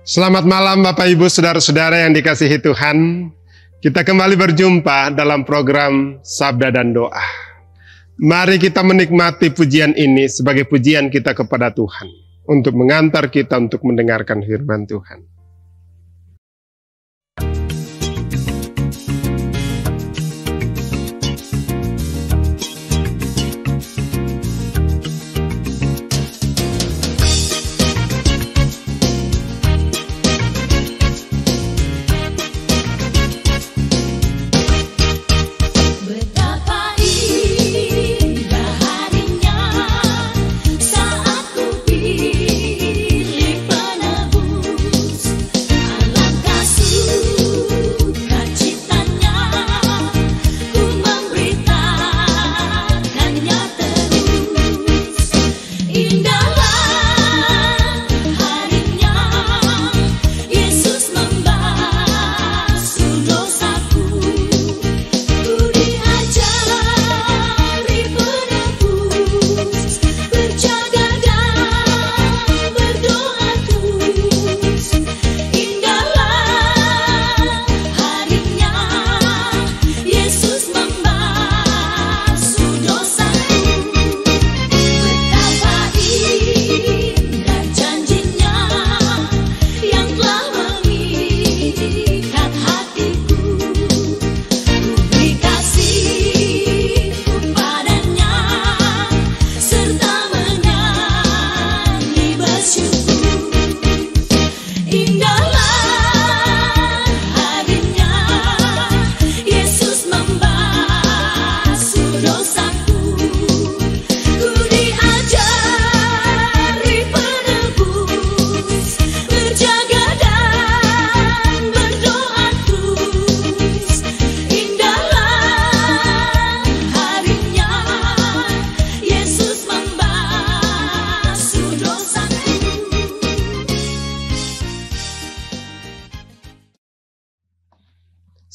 Selamat malam Bapak Ibu Saudara-saudara yang dikasihi Tuhan. Kita kembali berjumpa dalam program Sabda dan Doa. Mari kita menikmati pujian ini sebagai pujian kita kepada Tuhan, untuk mengantar kita untuk mendengarkan firman Tuhan.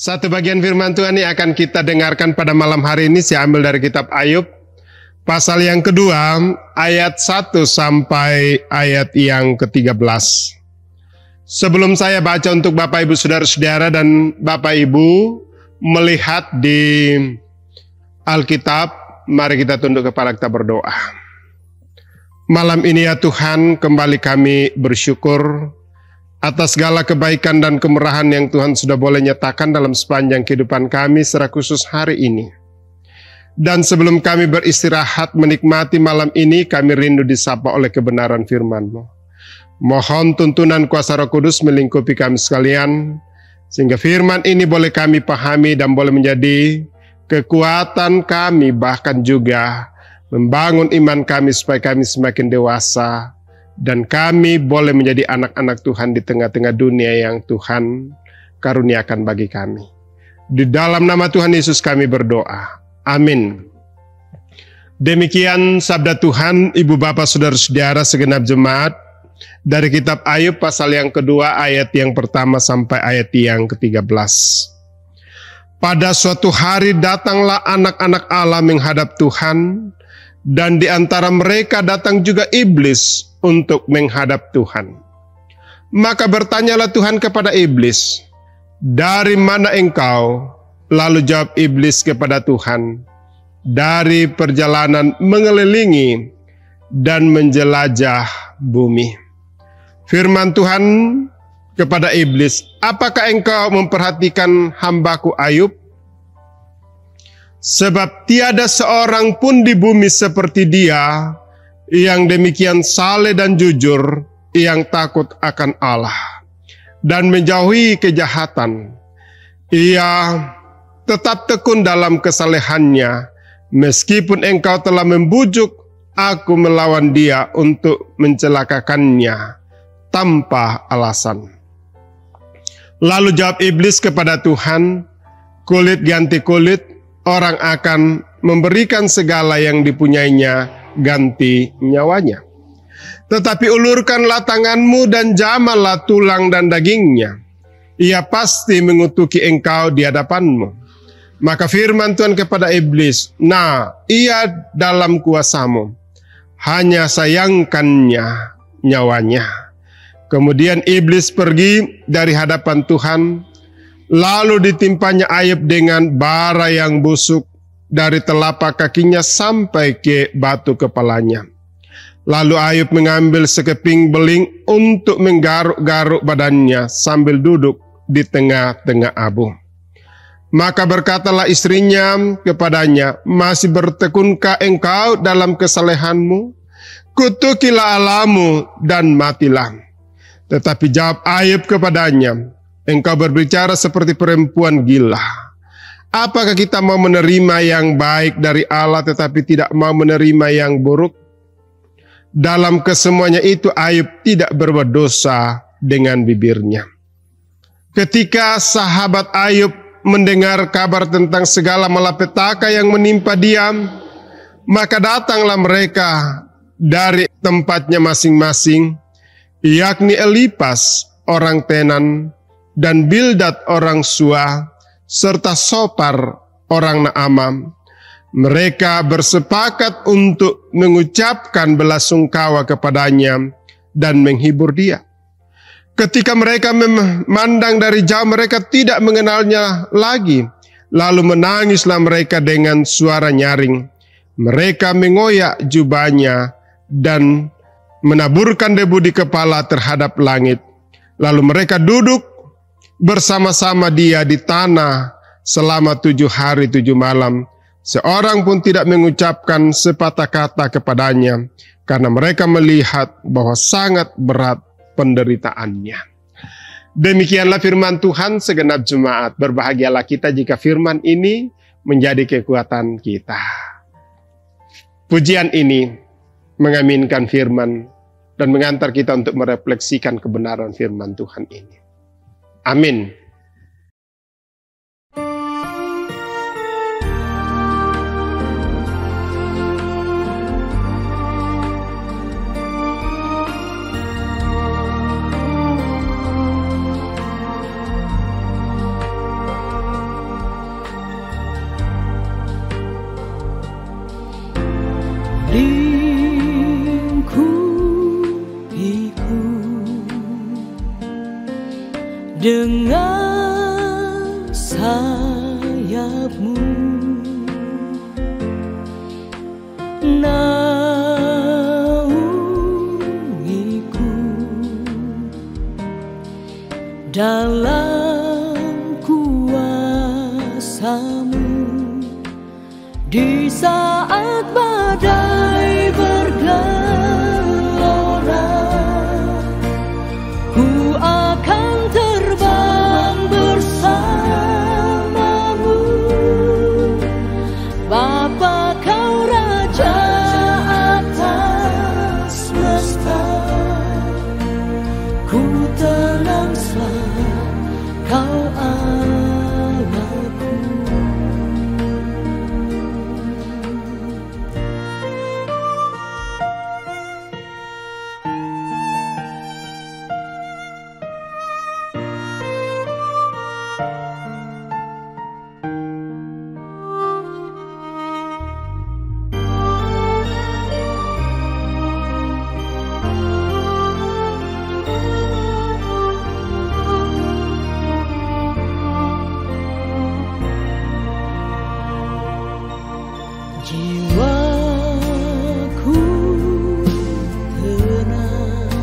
Satu bagian firman Tuhan yang akan kita dengarkan pada malam hari ini saya ambil dari kitab Ayub, pasal yang kedua, ayat 1 sampai ayat yang ke-13. Sebelum saya baca untuk Bapak Ibu Saudara-saudara dan Bapak Ibu melihat di Alkitab, mari kita tunduk kepala kita berdoa. Malam ini ya Tuhan, kembali kami bersyukur atas segala kebaikan dan kemurahan yang Tuhan sudah boleh nyatakan dalam sepanjang kehidupan kami secara khusus hari ini. Dan sebelum kami beristirahat menikmati malam ini, kami rindu disapa oleh kebenaran firman-Mu. Mohon tuntunan kuasa Roh Kudus melingkupi kami sekalian, sehingga firman ini boleh kami pahami dan boleh menjadi kekuatan kami, bahkan juga membangun iman kami supaya kami semakin dewasa, dan kami boleh menjadi anak-anak Tuhan di tengah-tengah dunia yang Tuhan karuniakan bagi kami. Di dalam nama Tuhan Yesus kami berdoa. Amin. Demikian sabda Tuhan, Ibu Bapak Saudara-saudara segenap jemaat, dari kitab Ayub pasal yang kedua ayat yang pertama sampai ayat yang ke-13. Pada suatu hari datanglah anak-anak Allah menghadap Tuhan, dan di antara mereka datang juga iblis untuk menghadap Tuhan. Maka bertanyalah Tuhan kepada iblis, "Dari mana engkau?" Lalu jawab iblis kepada Tuhan, "Dari perjalanan mengelilingi dan menjelajah bumi." Firman Tuhan kepada iblis, "Apakah engkau memperhatikan hambaku Ayub? Sebab tiada seorang pun di bumi seperti dia, yang demikian saleh dan jujur, yang takut akan Allah dan menjauhi kejahatan. Ia tetap tekun dalam kesalehannya, meskipun engkau telah membujuk aku melawan dia untuk mencelakakannya tanpa alasan." Lalu jawab iblis kepada Tuhan, "Kulit ganti kulit, orang akan memberikan segala yang dipunyainya ganti nyawanya. Tetapi ulurkanlah tanganmu dan jamalah tulang dan dagingnya. Ia pasti mengutuki engkau di hadapanmu." Maka firman Tuhan kepada iblis, "Nah, ia dalam kuasamu. Hanya sayangkannya nyawanya." Kemudian iblis pergi dari hadapan Tuhan, lalu ditimpanya Ayub dengan bara yang busuk dari telapak kakinya sampai ke batu kepalanya. Lalu Ayub mengambil sekeping beling untuk menggaruk-garuk badannya sambil duduk di tengah-tengah abu. Maka berkatalah istrinya kepadanya, "Masih bertekunkah engkau dalam kesalehanmu? Kutukilah Allahmu dan matilah." Tetapi jawab Ayub kepadanya, "Engkau berbicara seperti perempuan gila. Apakah kita mau menerima yang baik dari Allah tetapi tidak mau menerima yang buruk?" Dalam kesemuanya itu Ayub tidak berbuat dosa dengan bibirnya. Ketika sahabat Ayub mendengar kabar tentang segala malapetaka yang menimpa dia, maka datanglah mereka dari tempatnya masing-masing, yakni Elipas orang Teman dan Bildad orang Sua serta Sopar orang Naamam. Mereka bersepakat untuk mengucapkan belasungkawa kepadanya dan menghibur dia. Ketika mereka memandang dari jauh, mereka tidak mengenalnya lagi. Lalu menangislah mereka dengan suara nyaring. Mereka mengoyak jubahnya dan menaburkan debu di kepala terhadap langit. Lalu mereka duduk bersama-sama dia di tanah selama 7 hari 7 malam. Seorang pun tidak mengucapkan sepatah kata kepadanya, karena mereka melihat bahwa sangat berat penderitaannya. Demikianlah firman Tuhan segenap jemaat. Berbahagialah kita jika firman ini menjadi kekuatan kita. Pujian ini mengaminkan firman dan mengantar kita untuk merefleksikan kebenaran firman Tuhan ini. Amin. Dengan sayapmu naungiku, dalam kuasamu di saat badai bergelora. Ku akan terbang bersamamu, Bapa kau Raja atas semesta. Ku tenang sebab kau Allahku. Jiwaku tenang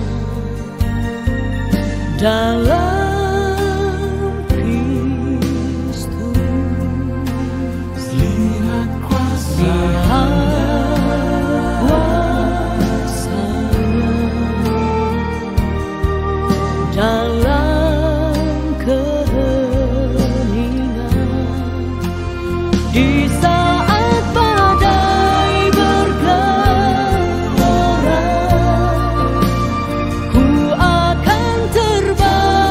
dalam Kristus. Lihat kuasa-Nya dalam keheningan di saat badai bergelora. Ku akan terbang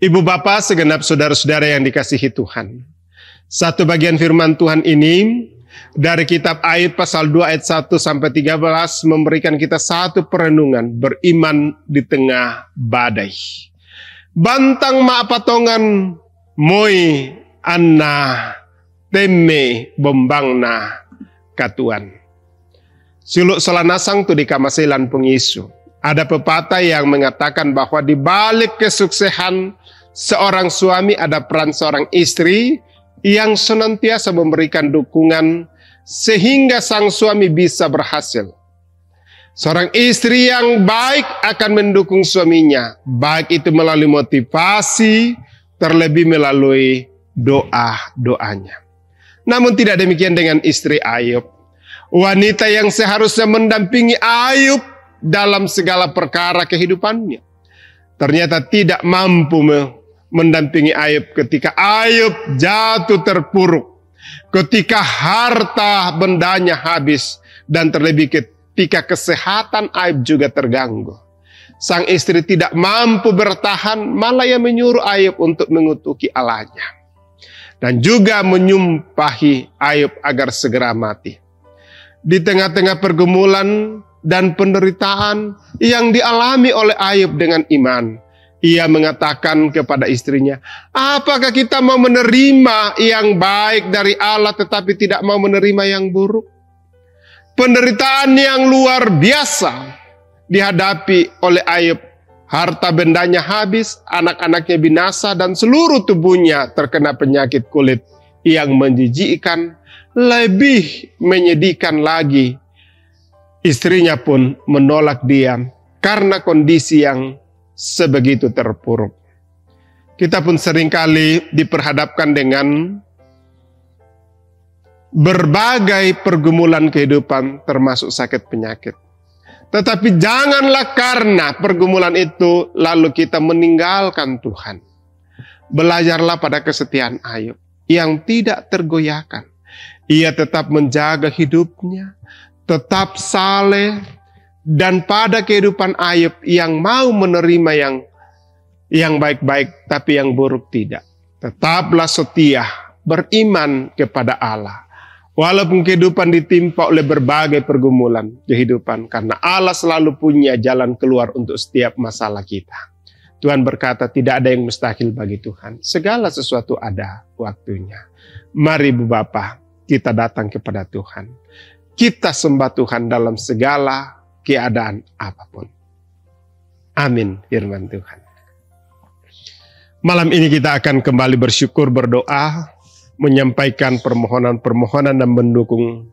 Ibu bapak, segenap saudara-saudara yang dikasihi Tuhan. Satu bagian firman Tuhan ini dari kitab Ayub pasal 2 ayat 1 sampai 13 memberikan kita satu perenungan beriman di tengah badai. Bantang maapatongan moi anna teme bombangna katuan. Suluk solanasang tu di kamasilan pengisu. Ada pepatah yang mengatakan bahwa di balik kesuksesan seorang suami ada peran seorang istri yang senantiasa memberikan dukungan sehingga sang suami bisa berhasil. Seorang istri yang baik akan mendukung suaminya, baik itu melalui motivasi, terlebih melalui doa-doanya. Namun tidak demikian dengan istri Ayub. Wanita yang seharusnya mendampingi Ayub dalam segala perkara kehidupannya, ternyata tidak mampu mendampingi Ayub ketika Ayub jatuh terpuruk, ketika harta bendanya habis, dan terlebih ketika kesehatan Ayub juga terganggu. Sang istri tidak mampu bertahan, malah ia menyuruh Ayub untuk mengutuki Allahnya, dan juga menyumpahi Ayub agar segera mati. Di tengah-tengah pergumulan dan penderitaan yang dialami oleh Ayub dengan iman, ia mengatakan kepada istrinya, apakah kita mau menerima yang baik dari Allah tetapi tidak mau menerima yang buruk? Penderitaan yang luar biasa dihadapi oleh Ayub. Harta bendanya habis, anak-anaknya binasa, dan seluruh tubuhnya terkena penyakit kulit yang menjijikkan. Lebih menyedihkan lagi, istrinya pun menolak dia karena kondisi yang sebegitu terpuruk. Kita pun seringkali diperhadapkan dengan berbagai pergumulan kehidupan, termasuk sakit penyakit. Tetapi janganlah karena pergumulan itu lalu kita meninggalkan Tuhan. Belajarlah pada kesetiaan Ayub yang tidak tergoyahkan. Ia tetap menjaga hidupnya, tetap saleh, dan pada kehidupan Ayub yang mau menerima yang baik-baik, tapi yang buruk tidak. Tetaplah setia, beriman kepada Allah. Walaupun kehidupan ditimpa oleh berbagai pergumulan kehidupan, karena Allah selalu punya jalan keluar untuk setiap masalah kita. Tuhan berkata, tidak ada yang mustahil bagi Tuhan. Segala sesuatu ada waktunya. Mari Ibu Bapa, kita datang kepada Tuhan. Kita sembah Tuhan dalam segala keadaan apapun. Amin, firman Tuhan. Malam ini kita akan kembali bersyukur, berdoa, menyampaikan permohonan-permohonan dan mendukung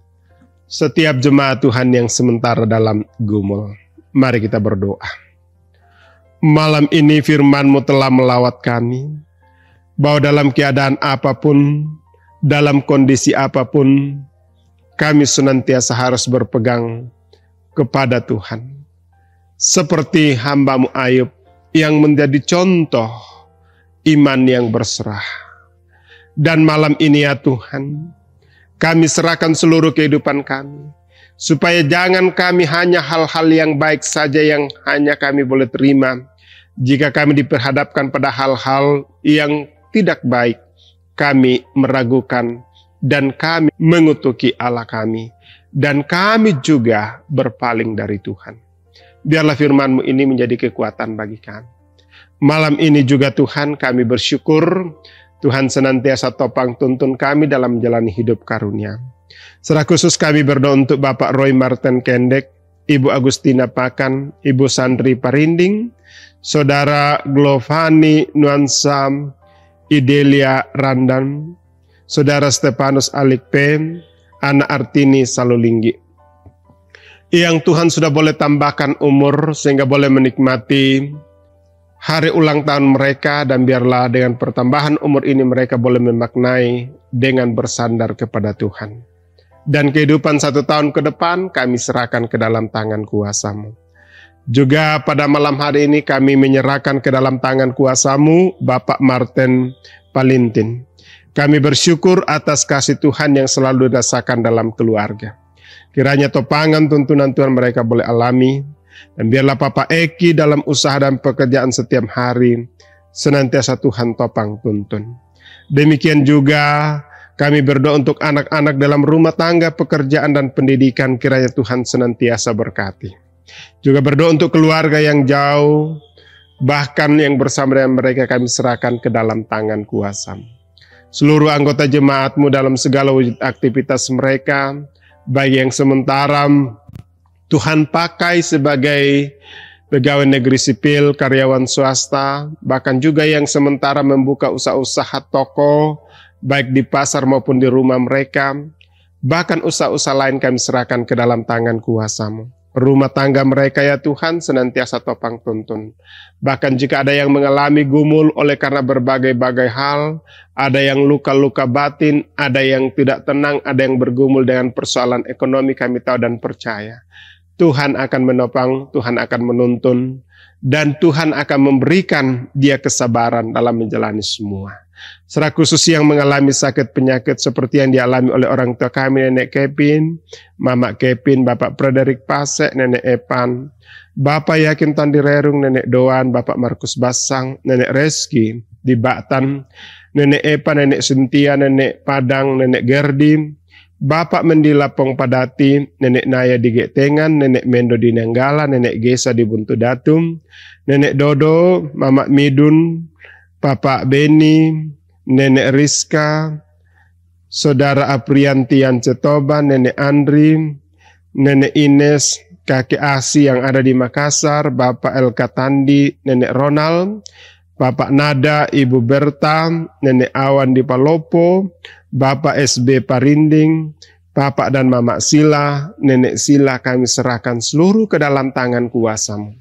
setiap jemaat Tuhan yang sementara dalam gumul. Mari kita berdoa. Malam ini firman-Mu telah melawat kami, bahwa dalam keadaan apapun, dalam kondisi apapun, kami senantiasa harus berpegang kepada Tuhan. Seperti hamba-Mu Ayub yang menjadi contoh iman yang berserah. Dan malam ini ya Tuhan, kami serahkan seluruh kehidupan kami, supaya jangan kami hanya hal-hal yang baik saja yang hanya kami boleh terima. Jika kami diperhadapkan pada hal-hal yang tidak baik, kami meragukan dan kami mengutuki Allah kami, dan kami juga berpaling dari Tuhan. Biarlah firman-Mu ini menjadi kekuatan bagi kami. Malam ini juga Tuhan, kami bersyukur Tuhan senantiasa topang tuntun kami dalam menjalani hidup karunia. Secara khusus kami berdoa untuk Bapak Roy Martin Kendek, Ibu Agustina Pakan, Ibu Sandri Parinding, Saudara Glovani Nuansa Idelia Randan, Saudara Stefanus Alikpe, Ana Artini Salulinggi. Yang Tuhan sudah boleh tambahkan umur sehingga boleh menikmati hari ulang tahun mereka, dan biarlah dengan pertambahan umur ini mereka boleh memaknai dengan bersandar kepada Tuhan. Dan kehidupan 1 tahun ke depan kami serahkan ke dalam tangan kuasa-Mu. Juga pada malam hari ini kami menyerahkan ke dalam tangan kuasa-Mu Bapak Martin Palintin. Kami bersyukur atas kasih Tuhan yang selalu dirasakan dalam keluarga. Kiranya topangan tuntunan Tuhan mereka boleh alami. Dan biarlah Papa Eki dalam usaha dan pekerjaan setiap hari senantiasa Tuhan topang tuntun. Demikian juga kami berdoa untuk anak-anak dalam rumah tangga, pekerjaan dan pendidikan, kiranya Tuhan senantiasa berkati. Juga berdoa untuk keluarga yang jauh, bahkan yang bersama dengan mereka kami serahkan ke dalam tangan kuasa-Mu. Seluruh anggota jemaat-Mu dalam segala wujud aktivitas mereka, baik yang sementara Tuhan pakai sebagai pegawai negeri sipil, karyawan swasta, bahkan juga yang sementara membuka usaha-usaha toko, baik di pasar maupun di rumah mereka, bahkan usaha-usaha lain kami serahkan ke dalam tangan kuasa-Mu. Rumah tangga mereka ya Tuhan senantiasa topang tuntun. Bahkan jika ada yang mengalami gumul oleh karena berbagai-bagai hal, ada yang luka-luka batin, ada yang tidak tenang, ada yang bergumul dengan persoalan ekonomi, kami tahu dan percaya Tuhan akan menopang, Tuhan akan menuntun, dan Tuhan akan memberikan dia kesabaran dalam menjalani semua. Secara khusus yang mengalami sakit penyakit seperti yang dialami oleh orang tua kami, Nenek Kevin, Mama Kevin, Bapak Frederick Pasek, Nenek Epan, Bapak Yakin Tandi Rerung, Nenek Doan, Bapak Markus Basang, Nenek Reski di Batan, Nenek Epan, Nenek Sintia, Nenek Padang, Nenek Gerdi, Bapak Mendila Pong Padati, Nenek Naya di Getengan, Nenek Mendo di Nenggala, Nenek Gesa di Buntu Datum, Nenek Dodo, Mama Midun, Bapak Beni, Nenek Rizka, Saudara Apriantian Cetoban, Nenek Andri, Nenek Ines, Kakek Asi yang ada di Makassar, Bapak Elka Tandi, Nenek Ronald, Bapak Nada, Ibu Berta, Nenek Awan di Palopo, Bapak SB Parinding, Bapak dan Mama Sila, Nenek Sila kami serahkan seluruh ke dalam tangan kuasa-Mu.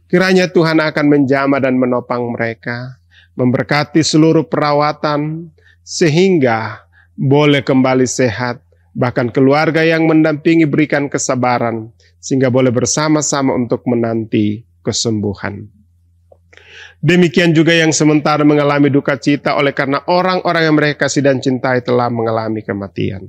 Kiranya Tuhan akan menjamah dan menopang mereka, memberkati seluruh perawatan, sehingga boleh kembali sehat, bahkan keluarga yang mendampingi berikan kesabaran, sehingga boleh bersama-sama untuk menanti kesembuhan. Demikian juga yang sementara mengalami duka cita oleh karena orang-orang yang mereka kasih dan cintai telah mengalami kematian.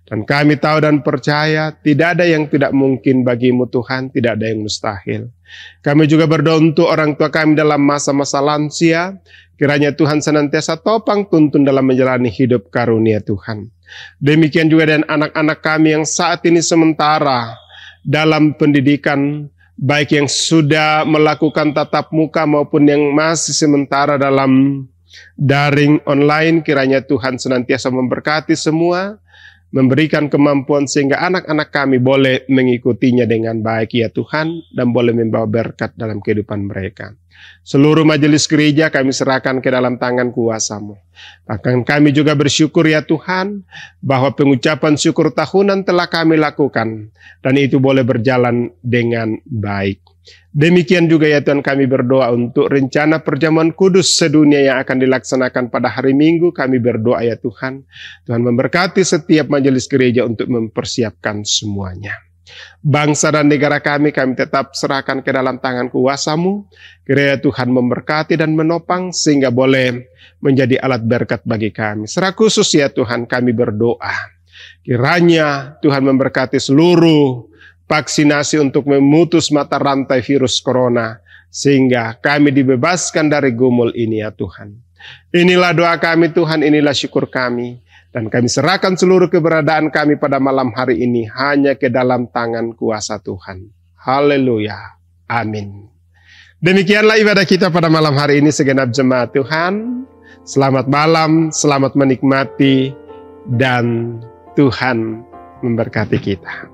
Dan kami tahu dan percaya tidak ada yang tidak mungkin bagimu Tuhan, tidak ada yang mustahil. Kami juga berdoa untuk orang tua kami dalam masa-masa lansia, kiranya Tuhan senantiasa topang tuntun dalam menjalani hidup karunia Tuhan. Demikian juga dengan anak-anak kami yang saat ini sementara dalam pendidikan, baik yang sudah melakukan tatap muka maupun yang masih sementara dalam daring online, kiranya Tuhan senantiasa memberkati semua, memberikan kemampuan sehingga anak-anak kami boleh mengikutinya dengan baik ya Tuhan, dan boleh membawa berkat dalam kehidupan mereka. Seluruh majelis gereja kami serahkan ke dalam tangan kuasa-Mu. Bahkan kami juga bersyukur ya Tuhan, bahwa pengucapan syukur tahunan telah kami lakukan, dan itu boleh berjalan dengan baik. Demikian juga ya Tuhan kami berdoa untuk rencana perjamuan kudus sedunia yang akan dilaksanakan pada hari Minggu. Kami berdoa ya Tuhan, Tuhan memberkati setiap majelis gereja untuk mempersiapkan semuanya. Bangsa dan negara kami tetap serahkan ke dalam tangan kuasa-Mu. Kiranya Tuhan memberkati dan menopang sehingga boleh menjadi alat berkat bagi kami. Secara khusus ya Tuhan kami berdoa, kiranya Tuhan memberkati seluruh vaksinasi untuk memutus mata rantai virus corona, sehingga kami dibebaskan dari gumul ini ya Tuhan. Inilah doa kami Tuhan, inilah syukur kami. Dan kami serahkan seluruh keberadaan kami pada malam hari ini hanya ke dalam tangan kuasa Tuhan. Haleluya. Amin. Demikianlah ibadah kita pada malam hari ini segenap jemaat Tuhan. Selamat malam, selamat menikmati, dan Tuhan memberkati kita.